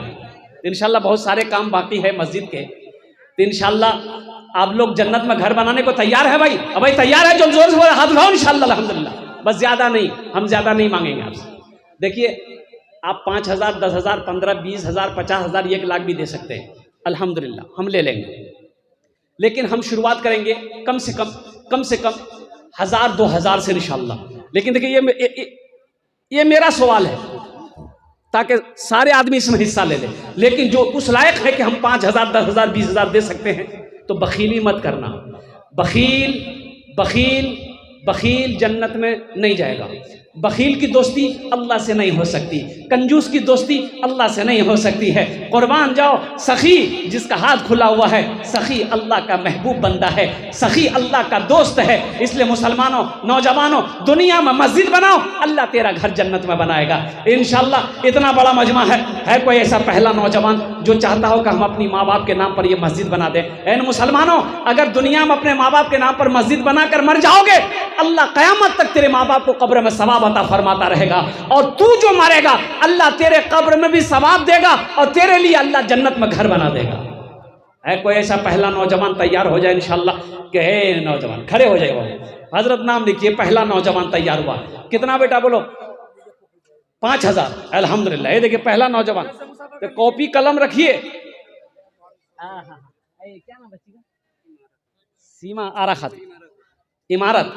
इंशाअल्लाह बहुत सारे काम बाकी है मस्जिद के, तो इंशाअल्लाह आप लोग जन्नत में घर बनाने को तैयार है भाई? अब भाई तैयार है? जो जोर से बोले हाथ उठाओ इंशाअल्लाह अल्हम्दुलिल्लाह। बस ज़्यादा नहीं, हम ज़्यादा नहीं मांगेंगे आपसे। देखिए, आप 5,000, 10,000, 15, 20,000, 50,000, 1 लाख भी दे सकते हैं, अल्हम्दुलिल्लाह हम ले लेंगे। लेकिन हम शुरुआत करेंगे कम से कम 1,000, 2,000 से इंशाअल्लाह। लेकिन देखिए, ये मेरा सवाल है ताकि सारे आदमी इसमें हिस्सा ले लें। लेकिन जो उस लायक है कि हम 5,000, 10,000, 20,000 दे सकते हैं, तो बखीली मत करना। बखील जन्नत में नहीं जाएगा। बखील की दोस्ती अल्लाह से नहीं हो सकती, कंजूस की दोस्ती अल्लाह से नहीं हो सकती है। कुर्बान जाओ, सखी जिसका हाथ खुला हुआ है, सखी अल्लाह का महबूब बंदा है, सखी अल्लाह का दोस्त है। इसलिए मुसलमानों, नौजवानों, दुनिया में मस्जिद बनाओ, अल्लाह तेरा घर जन्नत में बनाएगा इंशाअल्लाह। इतना बड़ा मजमा है कोई ऐसा पहला नौजवान जो चाहता हो कि हम अपनी माँ बाप के नाम पर ये मस्जिद बना दें? ऐन मुसलमानों, अगर दुनिया में अपने माँ बाप के नाम पर मस्जिद बनाकर मर जाओगे, अल्लाह क़यामत तक तेरे माँ बाप को कब्र में सवाब अता फरमाता रहेगा, और तू जो मरेगा अल्लाह तेरे कब्र में भी सवाब देगा, और तेरे लिए अल्लाह जन्नत में घर बना देगा। है कोई ऐसा पहला नौजवान? तैयार हो जाए इंशाअल्लाह। कि हे नौजवान, खड़े हो जाए बाबू, हजरत नाम लिखिए। पहला नौजवान तैयार हुआ। कितना बेटा बोलो? 5000। अल्हम्दुलिल्लाह। ये देखिए पहला नौजवान। तो कॉपी कलम रखिए। क्या नाम बच्ची का? सीमा आरा खातून, इमारत।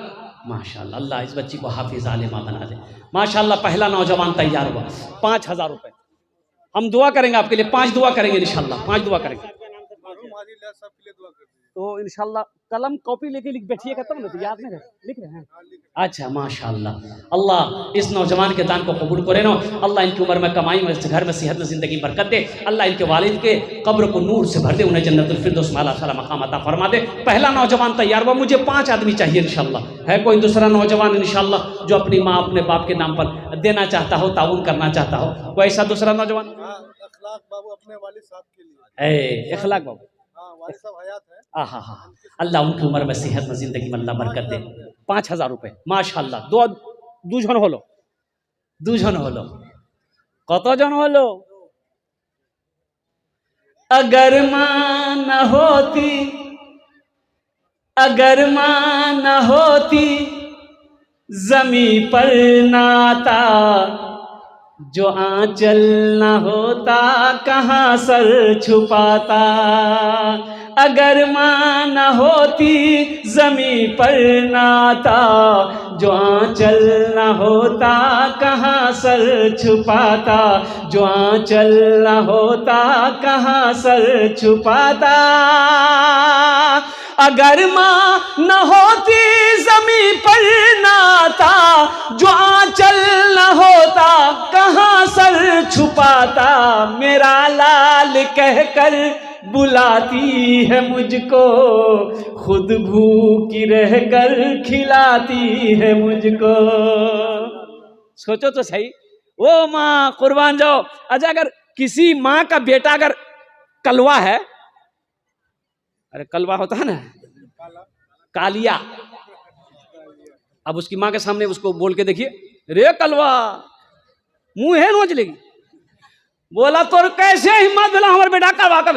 माशाल्लाह, अल्लाह इस बच्ची को हाफिज आलिमा बना दे। माशाल्लाह, पहला नौजवान तैयार हुआ। 5000 रुपए हम दुआ करेंगे आपके लिए। 5 दुआ करेंगे इंशाल्लाह, 5 दुआ करेंगे। तो इंशाल्लाह कलम कॉपी लेके लिख बैठिएगा तब ना, तो याद नहीं लिख रहे हैं। अच्छा माशाल्लाह, अल्लाह इस नौजवान के दान को कबूल करे ना। अल्लाह इनकी उम्र में, कमाई में, घर में, सेहत में, जिंदगी बरकत दे। अल्लाह इनके वालिद के कब्र को नूर से भर दे, उन्हें जन्नतुल फिरदौस में आला मकाम अता फरमा दे। पहला नौजवान तैयार हुआ। मुझे 5 आदमी चाहिए इंशाल्लाह। है कोई दूसरा नौजवान इंशाल्लाह जो अपनी माँ, अपने बाप के नाम पर देना चाहता हो, ताउन करना चाहता हो? कोई ऐसा दूसरा नौजवान? इखलाक बाबू अपने वालिद साहब के लिए। इखलाक बाबू, वालिद साहब हयात है। हाँ, अल्लाह उनकी उम्र में, सेहत में, जिंदगी में अल्लाह बरकत दे। 5000 रुपए माशाल्लाह। দুজন হলো, দুজন হলো। কতজন হলো? अगर माँ न होती, अगर माँ न होती, जमी पर नाता, जो आंचल न होता कहाँ सर छुपाता। अगर माँ न होती जमी पर नाता, जो आंचल न होता कहाँ सर छुपाता, जो आंचल न होता कहाँ सर छुपाता। अगर माँ न होती जमी पर नाता, जो आंचल न होता कहाँ सर छुपाता। मेरा लाल कहकर बुलाती है मुझको, खुद भूखी रहकर खिलाती है मुझको। सोचो तो सही, वो माँ कुर्बान जाओ। अच्छा, अगर किसी माँ का बेटा अगर कलवा है, अरे कलवा होता है ना, कालिया, अब उसकी माँ के सामने उसको बोल के देखिए, रे कलवा, मुंह है नोच लेगी। बोला तो कैसे हिम्मत मिला हमारे बेटा कलवा कर?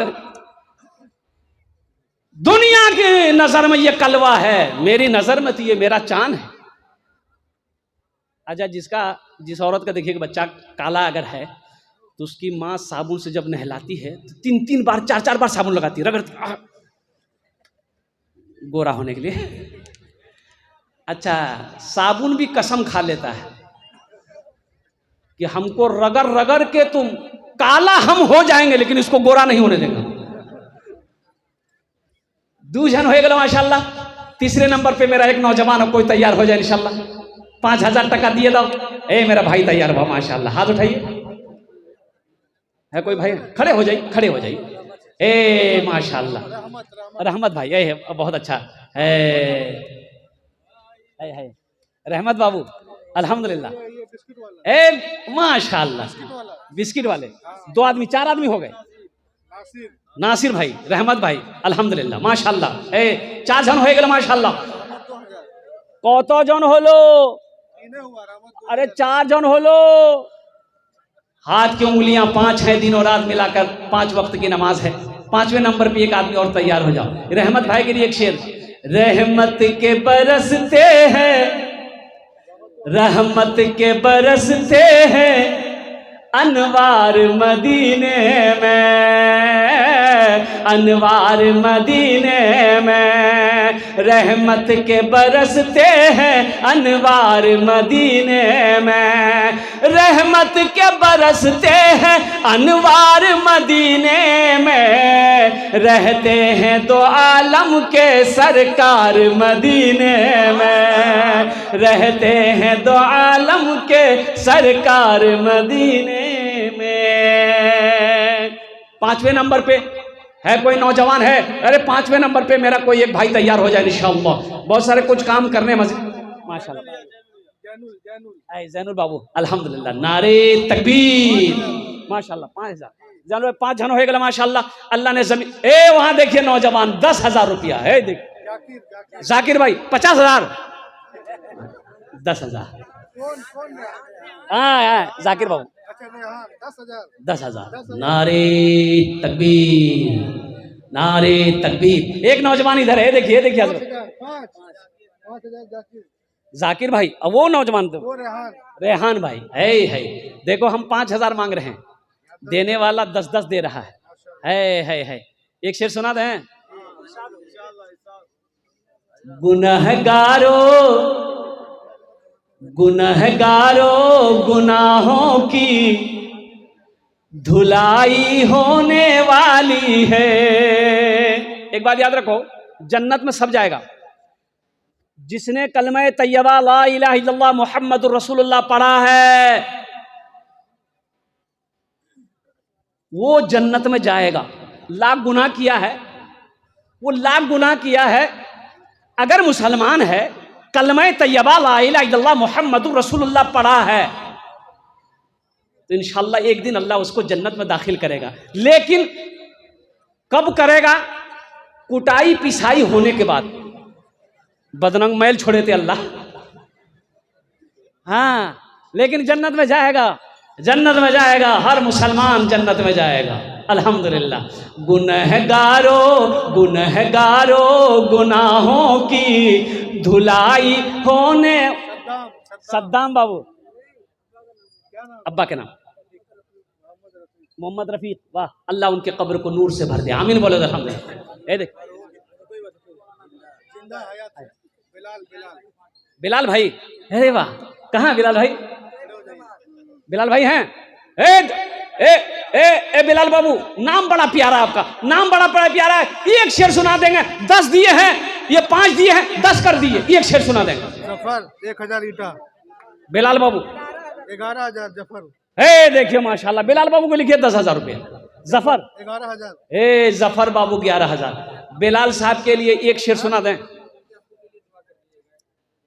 दुनिया की नजर में ये कलवा है, मेरी नजर में तो ये मेरा चांद है। अच्छा, जिस औरत का देखिए बच्चा काला अगर है, तो उसकी माँ साबुन से जब नहलाती है तो 3-3 बार 4-4 बार साबुन लगाती है, रगड़ती, गोरा होने के लिए। अच्छा, साबुन भी कसम खा लेता है कि हमको रगड़ रगड़ के तुम काला हम हो जाएंगे, लेकिन इसको गोरा नहीं होने देंगे। दूजन हो गए माशाल्लाह। तीसरे नंबर पे मेरा एक नौजवान हो, कोई तैयार हो जाए इंशाल्लाह। 5000 टका दिए दो। ए मेरा भाई तैयार हुआ माशाल्लाह, हाथ उठाइए। है कोई भाई? खड़े हो जाइए, खड़े हो जाइए। ए माशाल्लाह, रहमत भाई, ए बहुत अच्छा है, रहमत बाबू, अल्हम्दुलिल्लाह। ए माशाल्लाह, बिस्किट वाले 2 आदमी, 4 आदमी हो गए। नासिर भाई, रहमत भाई, अल्हम्दुलिल्लाह माशाल्लाह। ए 4 जन हो गए माशाल्लाह। कत जन हलो? अरे 4 जन हलो। हाथ की उंगलियां 5 हैं, दिन और रात मिलाकर 5 वक्त की नमाज है। 5वें नंबर पे एक आदमी और तैयार हो जाओ। रहमत भाई के लिए एक शेर। रहमत के बरसते हैं, रहमत के बरसते हैं, अनवार मदीने में, अनवार मदीने में, रहमत के बरसते हैं अनवार मदीने में, रहमत के बरसते हैं अनवार मदीने में, रहते हैं दो आलम के सरकार मदीने में, रहते हैं दो आलम के सरकार मदीने में। 5वें नंबर पे है कोई नौजवान है? अरे 5वें नंबर पे मेरा कोई एक भाई तैयार हो जाए इंशाअल्लाह। बहुत सारे कुछ काम करने माशाअल्लाह। जैनुल बाबू अल्हम्दुलिल्लाह, नारे तकबीर माशाअल्लाह। 5000 जानो 5 जन हो गए माशाअल्लाह। अल्लाह ने जमीन वहां देखिए नौजवान 10,000 रुपया है। देखिए जाकिर भाई 50,000 10,000। हाँ जाकिर बाबू 10,000। नारे तकबीर, नारे तकबीर। एक नौजवान इधर है, देखिए देखिए जाकिर भाई। अब वो नौजवान तो रेहान भाई है। देखो हम 5,000 मांग रहे हैं, देने वाला 10-10 दे रहा है। एक शेर सुना दें। गुनहगारो गुनहगारो गुनाहों की धुलाई होने वाली है। एक बात याद रखो, जन्नत में सब जाएगा। जिसने कलमा तैयबा ला इलाहा इल्लल्लाह मुहम्मदुर रसूलुल्लाह पढ़ा है वो जन्नत में जाएगा। लाख गुनाह किया है, वो लाख गुनाह किया है, अगर मुसलमान है, कलमा तैयबा ला इलाहा इल्लल्लाह मुहम्मदुर रसूलुल्लाह पढ़ा है, तो इंशाअल्लाह एक दिन अल्लाह उसको जन्नत में दाखिल करेगा। लेकिन कब करेगा? कुटाई पिसाई होने के बाद। बदनंग मैल छोड़े थे अल्लाह। हाँ, लेकिन जन्नत में जाएगा, जन्नत में जाएगा, हर मुसलमान जन्नत में जाएगा अल्हम्दुलिल्लाह। गुनहगारो गुनहगारो गुनाहों की धुलाई होने। सद्दाम बाबू अब्बा के नाम मोहम्मद रफीक। वाह, अल्लाह उनके कब्र को नूर से भर दे, आमीन बोलो अल्हम्दुलिल्लाह। ए देख बिलाल भाई, अरे वाह, कहाँ बिलाल भाई? बिलाल भाई हैं? ए बिलाल बाबू, नाम बड़ा प्यारा आपका, नाम बड़ा प्यारा है। एक शेर सुना देंगे। 10 दिए हैं, ये 5 दिए हैं, 10 कर दिए। एक शेर सुना देंगे। जफर 1000 ईटा। बिलाल बाबू 11,000 जफर। देखिए माशाल्लाह, बिलाल बाबू को लिखिए 10,000 रुपये। जफर 11,000। जफर बाबू 11,000। बिलाल साहब के लिए एक शेर सुना दें।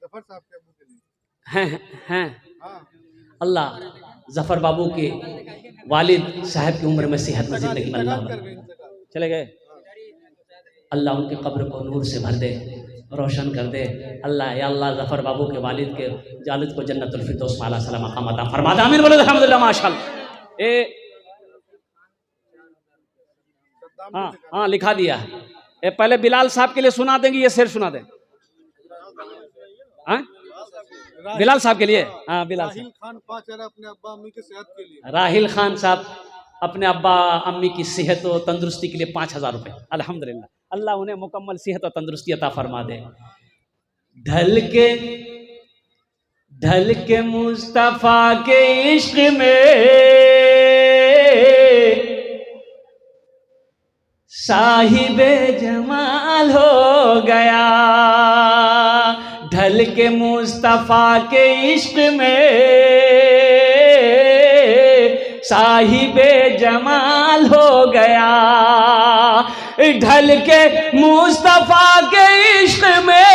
जफर साहब के हैं अल्लाह जफर बाबू के वालिद साहब की उम्र में सेहत में जिंदगी में अल्लाह चले गए। अल्लाह उनके कब्र को नूर से भर दे, रोशन कर दे। अल्लाह या अल्लाह जफर बाबू के वालिद के जालिद को जन्नतुल फिरदौस में आला सलाम मकाम अता फरमा दे, आमीन बोलो अल्हम्दुलिल्लाह माशाअल्लाह। हाँ लिखा दिया है। पहले बिलाल साहब के लिए सुना देंगे, ये शेर सुना दें। बिलाल साहब के लिए। हाँ बिलाल खान 5,000 अपने अब्बा अम्मी की सेहत के लिए। राहिल खान साहब अपने अब्बा अम्मी की सेहत और तंदुरुस्ती के लिए 5,000 रुपये। अल्हम्दुलिल्लाह, अल्लाह उन्हें मुकम्मल सेहत और तंदुरुस्ती अता फरमा दे। ढल के मुस्तफा के इश्क में साहिबे जमाल हो गया। ढल के मुस्तफा के इश्क में साहिबे जमाल हो गया। ढल के मुस्तफा के इश्क में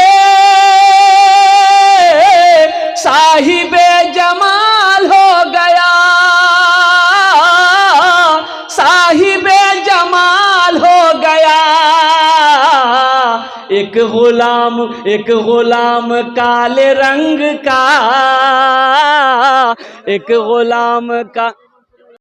साहिबे जमाल हो गया। साहिबे जमाल हो गया। एक गुलाम काले रंग का, एक गुलाम का